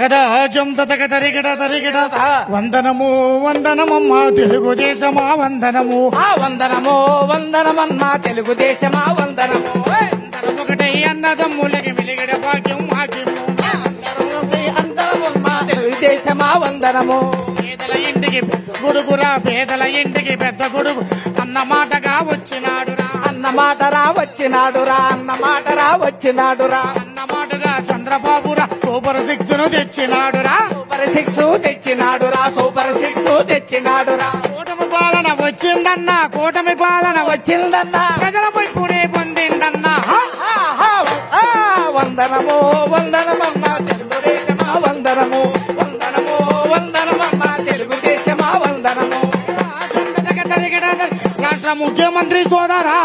తగదాజం తగదరిగడ తరిగడ వందనము వందనమమ్మా తెలుగుదేశమా వందనము వందనమో వందనమమ్మా తెలుగుదేశమా వందనము ఒకటే అన్నదమ్ములకి వెలిగడ భాగ్యం మాకేమో అందరమమ్మా తెలుగుదేశమా వందనము పేదల ఇంటికి పెద్ద కొడుకురా పేదల ఇంటికి పెద్ద కొడుకు అన్నమాటగా వచ్చినాడురా అన్నమాటరా వచ్చినాడురా అన్నమాటరా వచ్చినాడురా అన్నమాటగా చంద్రబాబురా సూపర్ 6 ను తెచ్చినాడురా సూపర్ 6 తెచ్చినాడురా సూపర్ 6 తెచ్చినాడురా కూటమి పాలన వచ్చిందన్నా కూటమి పాలన వచ్చిందన్నా ప్రజల వైపునే పొందిందన్నా వందనము వందనమమ్మా తెలుగుదేశమా వందనము వందనము వందనమమ్మా తెలుగుదేశమా వందనము రాష్ట్ర ముఖ్యమంత్రి సోదరా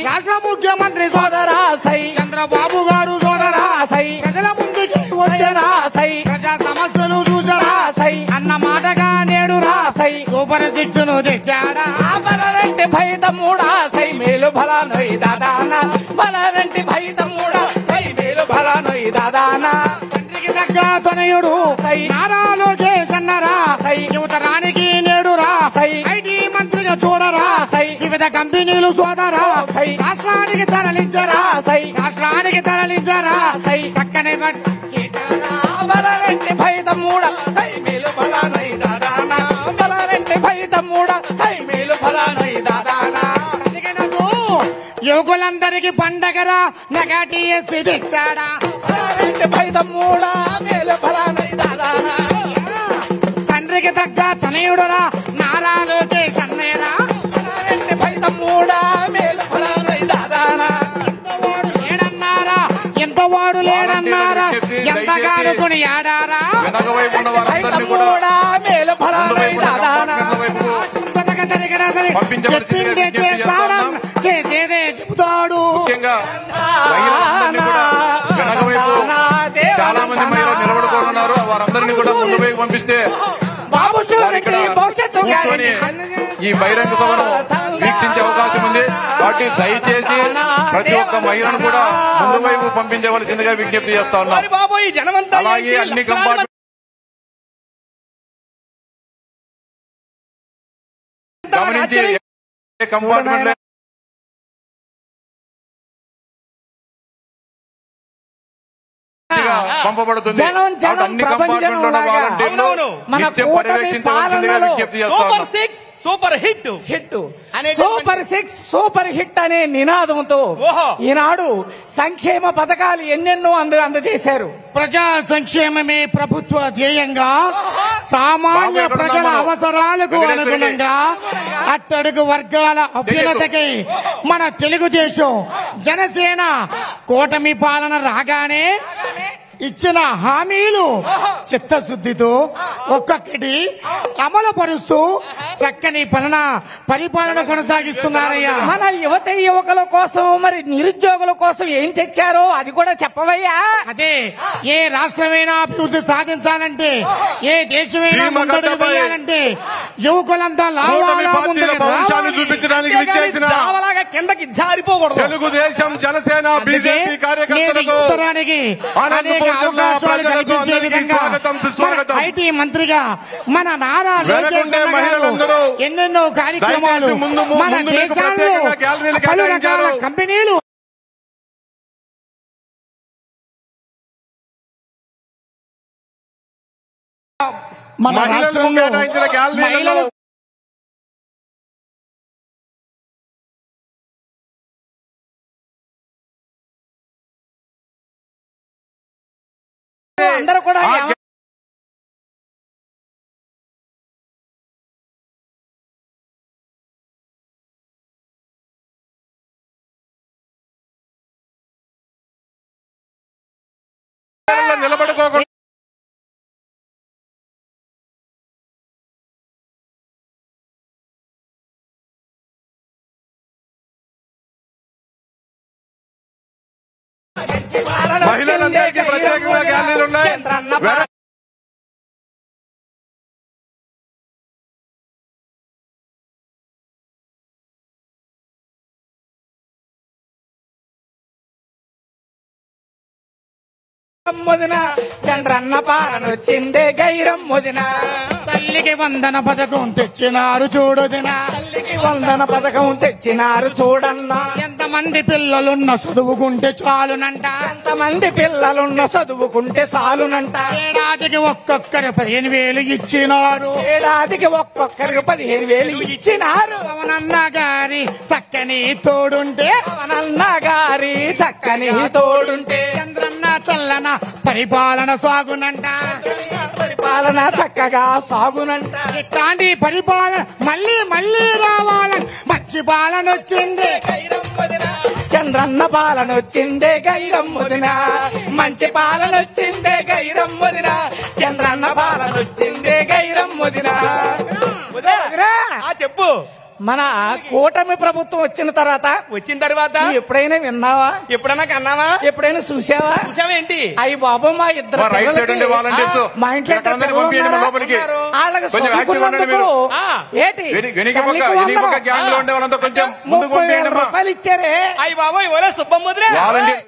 రాష్ట్ర ముఖ్యమంత్రి సోదరా సై చంద్రబాబు గారు సోదరా సై ప్రజల ముందుకి వచ్చారా సై ప్రజా సమస్యలు చూసారా సై అన్న మాటగా నేడురా సై సూపర్ 6 ను తెచ్చాడా బలరంటి భైతమూడా సై మేలు భలానొయ్ దాదానా బలరంటి భైతమూడా సై మేలు భలానొయ్ దాదానా తండ్రికి తగ్గ తనయుడు సై నారా లోకేష్ అన్నరా సై యువతరానికి నేడురా సై ఐటీ మంత్రిగా చూడరా సై వివిధ కంపెనీలు సోదరా సై రాష్ట్రానికి తరలించరా సై రాష్ట్రానికి తరలించరా సై చక్కని బలరంటి భైతమూడా సై మేలు భలానొయ్ దాదానా బలరంటి భైతమూడా సై మేలు భలానొయ్ దాదానా యువకులందరికీ పండగరా నెగటిఎస్ తెచ్చాడా బలరంటి భైతమూడా మేలు భలానొయ్ దాదానా తండ్రికి తగ్గ తనయుడురా నారా లోకేష్ అన్నేరా బలరంటి భైతమూడా మేలు భలానొయ్ దాదానా ఎంతవాడు లేడన్నారా ఎంతవాడు లేడన్నారా ఎంతగానుకుని ఆడారా భైతమూడా మేలు భలానొయ్ దాదానా చెప్పిందే చేస్తాడా చేసేదే చెబుతాడు చాలా మంది మహిళలు నిలబడుకోనున్నారు వారందరినీ కూడా ముందు వైపు పంపిస్తే బాబు కూర్చొని ఈ బహిరంగ సభను వీక్షించే అవకాశం ఉంది కాబట్టి దయచేసి ప్రతి ఒక్క మహిళను కూడా ముందు వైపు పంపించవలసిందిగా విజ్ఞప్తి చేస్తా ఉన్నాం. అలాగే అన్ని కంపార్ట్మెంట్ గమనించి కంపార్ట్మెంట్ పంపబడుతుంది అన్ని కంపార్ట్మెంట్ లో వాలంటీర్లు నిత్యం పర్యవేక్షించవలసిందిగా విజ్ఞప్తి చేస్తాను. Super hit super 6 super hit అనే నినాదంతో ఈనాడు సంక్షేమ పథకాలు ఎన్నెన్నో అందజేశారు. ప్రజా సంక్షేమమే ప్రభుత్వ ధ్యేయంగా సామాన్య ప్రజల అవసరాలకు అనుగుణంగా అట్టడుగు వర్గాల అభ్యున్నతకై మన తెలుగుదేశం జనసేన కూటమి పాలన రాగానే ఇచ్చిన హామీలు చిత్తశుద్ధితో ఒక్కొక్కటి అమలు పరుస్తూ చక్కని పరిపాలన కొనసాగిస్తున్నారయ్యా. మన యువత యువకుల కోసం మరి నిరుద్యోగుల కోసం ఏం తెచ్చారో అది కూడా చెప్పవయ్యా. అదే ఏ రాష్ట్రమైనా అభివృద్ధి సాధించాలంటే ఏ దేశమైనా ముందడుగు వేయాలంటే యువకులంతా చూపించడానికి విచ్చేసిన కిందకి జారిపోకూడదు తెలుగుదేశం జనసేన బీజేపీ కార్యకర్తలకు అవకాశాలు కల్పించే విధంగా ఐటీ మంత్రిగా మన నారా లోకేష్ గారు ఎన్నెన్నో కార్యక్రమాలు మన దేశాల్లో పలు రకాల కంపెనీలు మన రాష్ట్రంలో మహిళలు అందరూ కూడా నిలబడుకోకుండా మహిళలందరికీ ప్రత్యేకంగా గ్యాలరీలు ఉన్నాయి. ముదిన చంద్రన్న పాలన వచ్చిందే గైరం ముదిన తల్లికి వందన పథకం తెచ్చినారు చూడుదిన తల్లికి వందన పథకం తెచ్చినారు చూడన్నా ఎంతమంది పిల్లలున్న చదువుకుంటే చాలునంట ఎంతమంది పిల్లలున్న చదువుకుంటే చాలునంట ఏడాదికి ఒక్కొక్కరు 15,000 ఇచ్చినారు ఏడాదికి ఒక్కొక్కరికి 15,000 ఇచ్చినారు పవనన్న గారి చక్కని తోడుంటే పవనన్న గారి చక్కని తోడుంటే చంద్రన్న చల్లన పరిపాలన సాగునంట పరిపాలన చక్కగా సాగునంట ఇట్లాంటి పరిపాలన మళ్ళీ మళ్ళీ రావాలని మంచి పాలన వచ్చింది చంద్రన్న పాలన వచ్చిందే గైరం ముదిన మంచి పాలన వచ్చిందే గైరం ముదిన చంద్రన్న పాలన వచ్చిందే గైరం ముదిన చెప్పు మన కూటమి ప్రభుత్వం వచ్చిన తర్వాత ఎప్పుడైనా విన్నావా ఎప్పుడన్నా కన్నావా ఎప్పుడైనా చూసావా చూసావేంటి అయ్యి బాబు మా ఇద్దరు రైట్ సైడ్ ఉండే వాలంటీర్స్ మా ఇంట్లో లోపలికి వాళ్ళకి కొంచెం యాక్టివ్ ఉండండి మీరు. ఏంటి వెనుక పక్క గ్యాంగ్ లో ఉండే వాళ్ళంతా కొంచెం ముందుకు పంపించండి అమ్మా. రూపాయలు ఇచ్చారే అయ్యి బాబోయ్ ఓలే సుబ్బమ్మద్రే వాలంటీర్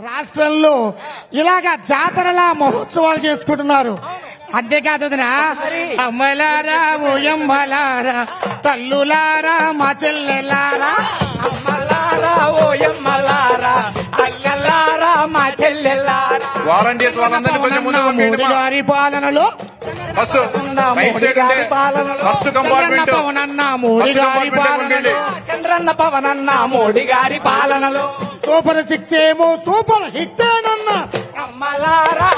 రాష్ట్రంలో ఇలాగా జాతరలా మహోత్సవాలు చేసుకుంటున్నారు. అంతేకాదు అమ్మలారా ఓయమ్మలారా తల్లులారా మా చెల్లెలారా అమ్మలారా ఓయమ్మలారా అల్లలారా మా చెల్లెలారా వాలంటీర్స్ వాళ్ళందరినీ కొంచెం ముందుకు మోడీ గారి పాలనలో ఫస్ట్ కంపార్ట్మెంట్ పవనన్న మోడీ గారి పాలనలో చంద్రన్న పవనన్న మోడీ గారి పాలనలో సూపర్ 6 ఏమో సూపర్ హిట్ అన్న అమ్మలారా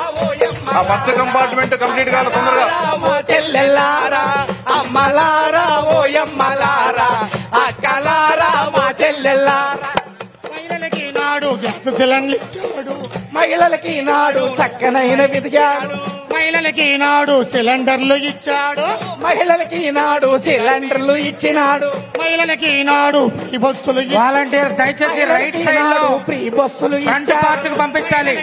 ఆ ఫస్ట్ కంపార్ట్మెంట్ కంప్లీట్ కావాలి తొందరగా. మా చెల్లెలారా అమ్మలారా ఓయమ్మలారా అక్కలారా మా చెల్లెలారా మహిళలకి నాడు గ్యాస్ సిలిండర్లు ఇచ్చాడు మహిళలకి నాడు చక్కనైన విదిగాడు మహిళలకి నాడు సిలిండర్లు ఇచ్చాడు మహిళలకి నాడు సిలిండర్లు ఇచ్చినాడు మహిళలకి నాడు ఫ్రీ బస్సులు వాలంటీర్స్ దయచేసి రైట్ సైడ్ లో ఫ్రీ బస్సులు ఫ్రంట్ పార్ట్ కు పంపించాలి.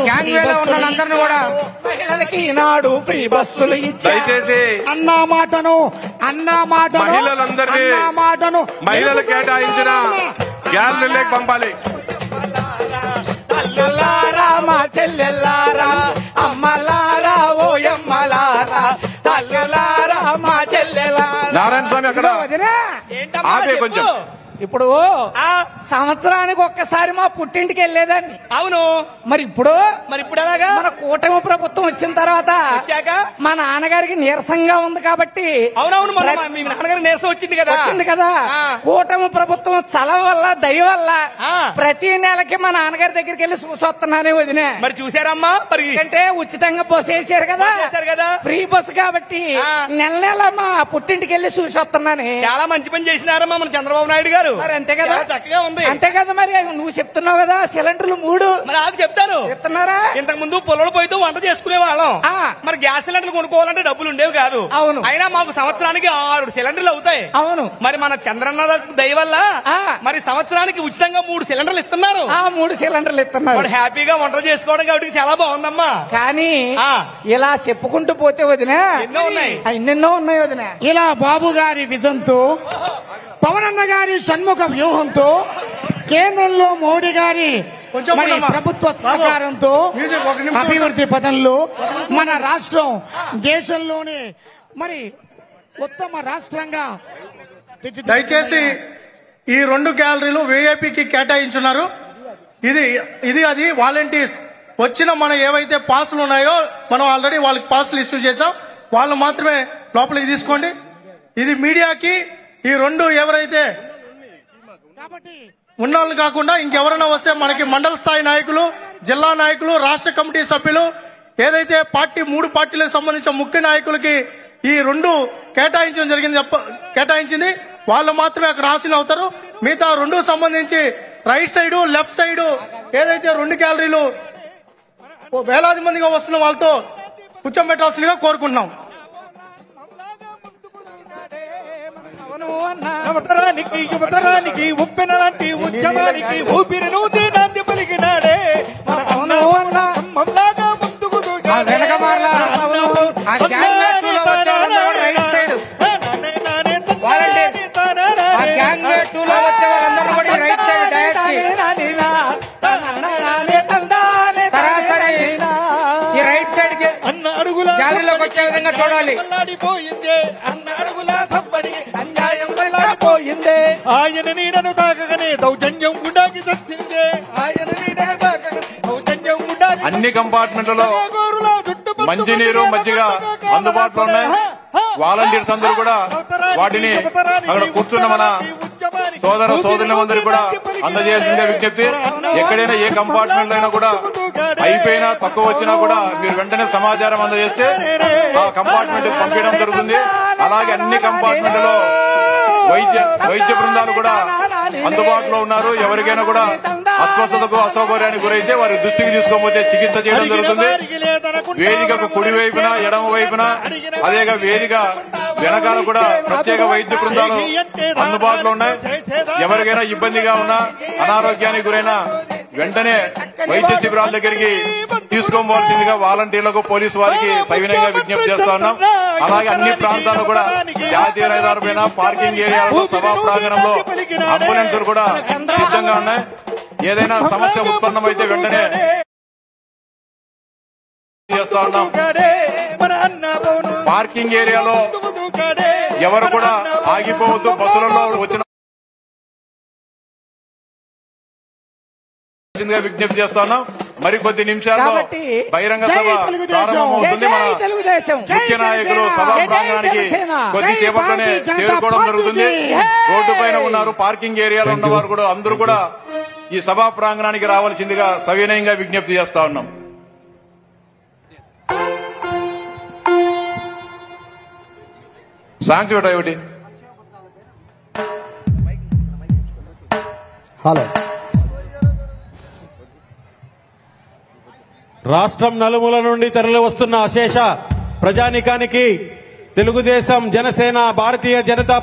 గ్యాంగ్ వేలో ఉన్న వాళ్ళందరినీ కూడా మహిళలకి నాడు ఫ్రీ బస్సులు ఇచ్చాడు దయచేసి అన్న మాటను మహిళలందరినీ మహిళలు కేటాయించిన గ్యాలరీలోకి పంపాలి. అల్లలారా మా చెల్లెల్లారా అమ్మలారా ఓయమ్మలారా అల్లలారా మా చెల్లెలారా నారాయణ స్వామి అక్కడ ఏంటమ్మా ఆపే చెప్పు. కొంచెం. ఇప్పుడు సంవత్సరానికి ఒక్కసారి మా పుట్టింటికి వెళ్ళేదాన్ని. అవును మరి ఇప్పుడు ఎలాగా మన కూటమి ప్రభుత్వం వచ్చిన తర్వాత వచ్చాక మా నాన్నగారికి నీరసంగా ఉంది కాబట్టి అవునవును మన మీ నాన్నగారి నీరసం వచ్చింది కదా కూటమి ప్రభుత్వం చలవ వల్ల దయ వల్ల ఆ. ప్రతి నెలకి మా నాన్నగారి దగ్గరికి వెళ్ళి చూసొస్తున్నానే వదినే. మరి చూసారమ్మా మరి ఎందుకంటే ఉచితంగా బస్సు వేసారు కదా ఫ్రీ బస్సు కాబట్టి ఆ. నెల నెల మా పుట్టింటికి వెళ్ళి చూసొస్తున్నానే. చాలా మంచి పని చేసినారమ్మా మన చంద్రబాబు నాయుడు గారు. మరి అంతే కదా చాలా చక్కగా ఉంది. అంతే కదా మరి నువ్వు చెప్తున్నావు కదా సిలిండర్లు 3 మరి నాకు చెప్తాను ఇస్తున్నారా. ఇంతకు ముందు పొలంలో పోయితే వంట చేసుకునే వాళ్ళం. ఆ. మరి గ్యాస్ సిలిండర్లు కొనుక్కోవాలంటే డబ్బులు ఉండేవి కాదు. అవును. అయినా మాకు సంవత్సరానికి 6 సిలిండర్లు అవుతాయి. అవును. మరి మన చంద్రన్న దయ వల్ల ఆ. మరి సంవత్సరానికి ఉచితంగా 3 సిలిండర్లు ఇస్తున్నారు. 3 సిలిండర్లు ఇస్తున్నారు. వాడు హ్యాపీగా వంటలు చేసుకోవడం కాబట్టి చాలా బాగుందమ్మా. కానీ ఆ. ఇలా చెప్పుకుంటూ పోతే వదినా ఎన్నో ఉన్నాయి. ఎన్నెన్నో ఉన్నాయి వదినా. ఇలా బాబు గారి విజన్తో పవనన్న గారి షణ్ముఖ వ్యూహంతో కేంద్రంలో మోడీ గారి మరి ప్రభుత్వ సహకారంతో అభివృద్ధి పథంలో మన రాష్ట్రం దేశంలోనే మరి ఉత్తమ రాష్ట్రంగా దయచేసి ఈ 2 గ్యాలరీలు విఐపికి కేటాయించున్నారు. ఇది అది వాలంటీర్స్ వచ్చిన మన ఏవైతే పాసులు ఉన్నాయో మనం ఆల్రెడీ వాళ్ళకి పాసులు ఇష్యూ చేసాం. వాళ్ళు మాత్రమే లోపలికి తీసుకోండి. ఇది మీడియాకి ఈ 2 ఎవరైతే ఉన్నోళ్ళు కాకుండా ఇంకెవరైనా వస్తే మనకి మండల స్థాయి నాయకులు, జిల్లా నాయకులు, రాష్ట్ర కమిటీ సభ్యులు, ఏదైతే 3 పార్టీలకు సంబంధించిన ముఖ్య నాయకులకి ఈ 2 కేటాయించింది వాళ్ళు మాత్రమే అక్కడ ఆశీలు అవుతారు. మిగతా 2 సంబంధించి రైట్ సైడ్ లెఫ్ట్ సైడ్ ఏదైతే 2 గ్యాలరీలు వేలాది మందిగా వస్తున్న వాళ్ళతో కూర్చోబెట్టాల్సిందిగా కోరుకుంటున్నాం. యువతరానికి యువతరానికి ఉప్పెన లాంటి ఉద్యమానికి ఊపిరి నూతి నాంది పలికినాడే మన అమ్మలాగా ముందుకు వెనక మార్లా రైట్ సైడ్ గ్యాంగ్ 2 లో వచ్చే వాళ్ళందరూ కూడా రైట్ సైడ్ డయాస్ కి సరాసరి ఈ రైట్ సైడ్ కి అన్న అడుగుల గ్యాలరీలోకి వచ్చే విధంగా చూడాలి. అన్న అడుగుల సబ్బడి అన్యాయం వెళ్ళాడిపోయిందే ఆయన నీడను తాకగానే దౌర్జన్యం గుండాకి చచ్చిందే ఆయన నీడను తాకగానే దౌర్జన్యం గుండాకి అన్ని కంపార్ట్మెంట్లలో మంచినీరు మజ్జిగ అందుబాటులో ఉన్నాయి. వాలంటీర్స్ అందరూ కూడా వాటిని అక్కడ కూర్చున్న మన సోదర సోదరులందరూ కూడా అందజేయాల్సిందే విజ్ఞప్తి. ఎక్కడైనా ఏ కంపార్ట్మెంట్ అయినా కూడా అయిపోయినా తక్కువ వచ్చినా కూడా మీరు వెంటనే సమాచారం అందజేస్తే ఆ కంపార్ట్మెంట్ పంపించడం జరుగుతుంది. అలాగే అన్ని కంపార్ట్మెంట్లో వైద్య బృందాలు కూడా అందుబాటులో ఉన్నారు. ఎవరికైనా కూడా అస్వస్థతకు అసౌకర్యానికి గురైతే వారి దృష్టికి తీసుకోకపోతే చికిత్స చేయడం జరుగుతుంది. వేదికకు కుడి వైపున ఎడమ వైపున అదేగా వేదిక వెనకాల కూడా ప్రత్యేక వైద్య బృందాలు అందుబాటులో ఉన్నాయి. ఎవరికైనా ఇబ్బందిగా ఉన్నా అనారోగ్యానికి గురైనా వెంటనే వైద్య శిబిరాల దగ్గరికి తీసుకోవాల్సిందిగా వాలంటీర్లకు పోలీసు వారికి సవినయంగా విజ్ఞప్తి చేస్తా ఉన్నాం. అలాగే అన్ని ప్రాంతాల్లో కూడా జాతీయ రహదారి పైన పార్కింగ్ ఏరియాలో సభా ప్రాంగణంలో అంబులెన్సులు కూడా సిద్ధంగా ఉన్నాయి. ఏదైనా సమస్య ఉత్పన్నమైతే వెంటనే చేస్తా ఉన్నాం. పార్కింగ్ ఏరియాలో ఎవరు కూడా ఆగిపోవద్దు. బస్సులలో వచ్చిన విజ్ఞప్తి చేస్తా ఉన్నాం. మరికొద్ది నిమిషాల్లో బహిరంగ సభ ప్రారంభమవుతుంది. మన ముఖ్య నాయకులు సభా ప్రాంగణానికి కొద్దిసేపట్లోనే చేరుకోవడం జరుగుతుంది. రోడ్డు పైన ఉన్నారు, పార్కింగ్ ఏరియాలో ఉన్నవారు కూడా అందరూ కూడా ఈ సభా ప్రాంగణానికి రావాల్సిందిగా సవినయంగా విజ్ఞప్తి చేస్తా ఉన్నాం. సాంగ్స్ పెట్టా ఒకటి. హలో. రాష్ట్రం నలుమూల నుండి తరలి వస్తున్న అశేష ప్రజానికానికి తెలుగుదేశం, జనసేన, భారతీయ జనతా